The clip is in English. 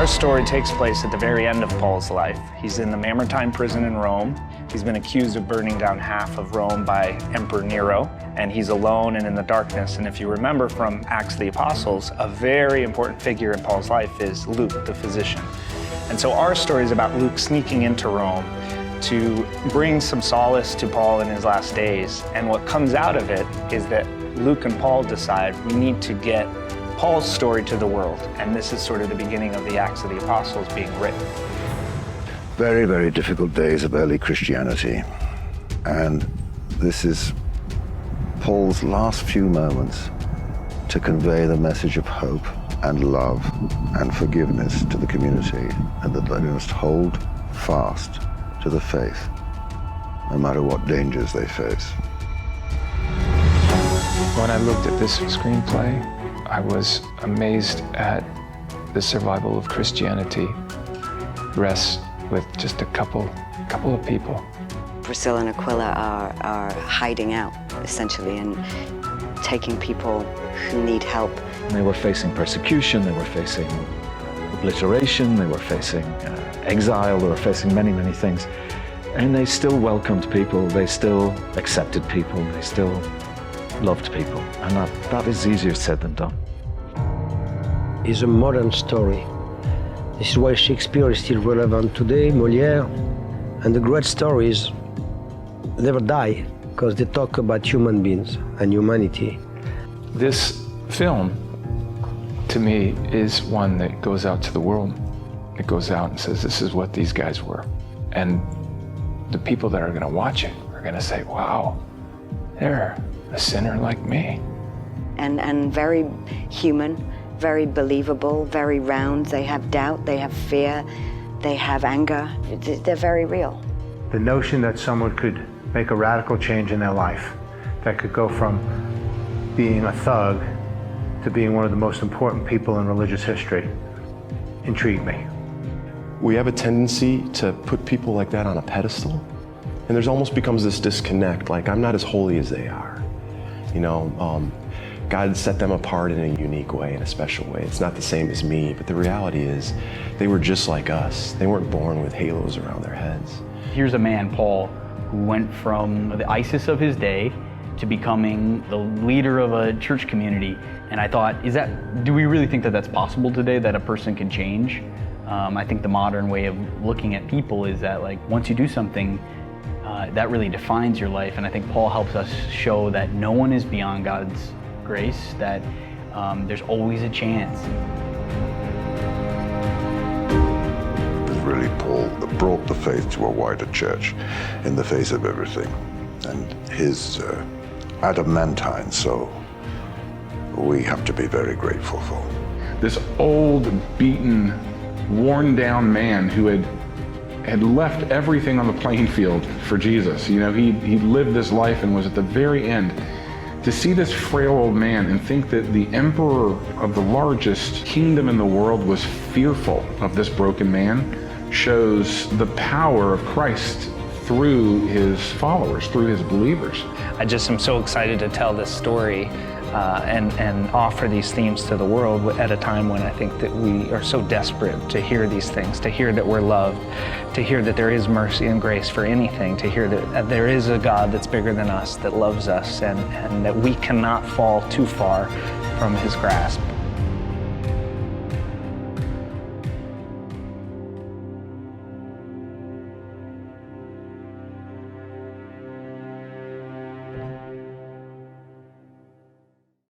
Our story takes place at the very end of Paul's life. He's in the Mamertine prison in Rome. He's been accused of burning down half of Rome by Emperor Nero, and he's alone and in the darkness. And if you remember from Acts of the Apostles, a very important figure in Paul's life is Luke, the physician. And so our story is about Luke sneaking into Rome to bring some solace to Paul in his last days. And what comes out of it is that Luke and Paul decide we need to get Paul's story to the world. And this is sort of the beginning of the Acts of the Apostles being written. Very, very difficult days of early Christianity. And this is Paul's last few moments to convey the message of hope and love and forgiveness to the community, and that they must hold fast to the faith, no matter what dangers they face. When I looked at this screenplay, I was amazed at the survival of Christianity rests with just a couple of people. Priscilla and Aquila are hiding out, essentially, and taking people who need help. They were facing persecution, they were facing obliteration, they were facing exile, they were facing many, many things. And they still welcomed people, they still accepted people, they still loved people. And that is easier said than done. It's a modern story. This is why Shakespeare is still relevant today, Molière. And the great stories never die, because they talk about human beings and humanity. This film, to me, is one that goes out to the world. It goes out and says, this is what these guys were. And the people that are going to watch it are going to say, wow, they're a sinner like me. And very human, very believable, very round. They have doubt, they have fear, they have anger. They're very real. The notion that someone could make a radical change in their life, that could go from being a thug to being one of the most important people in religious history, intrigued me. We have a tendency to put people like that on a pedestal, and there's almost becomes this disconnect, like I'm not as holy as they are. You know, God set them apart in a unique way, in a special way. It's not the same as me, but the reality is they were just like us. They weren't born with halos around their heads. Here's a man, Paul, who went from the ISIS of his day to becoming the leader of a church community. And I thought, do we really think that that's possible today, that a person can change? I think the modern way of looking at people is that, like, once you do something, that really defines your life. And I think Paul helps us show that no one is beyond God's grace, that there's always a chance. It was really Paul that brought the faith to a wider church in the face of everything. And his adamantine soul, we have to be very grateful for. This old, beaten, worn down man who had left everything on the playing field for Jesus. You know, he lived this life and was at the very end. To see this frail old man and think that the emperor of the largest kingdom in the world was fearful of this broken man shows the power of Christ through his followers, through his believers. I just am so excited to tell this story and offer these themes to the world at a time when I think that we are so desperate to hear these things, to hear that we're loved, to hear that there is mercy and grace for anything, to hear that there is a God that's bigger than us, that loves us, and that we cannot fall too far from his grasp.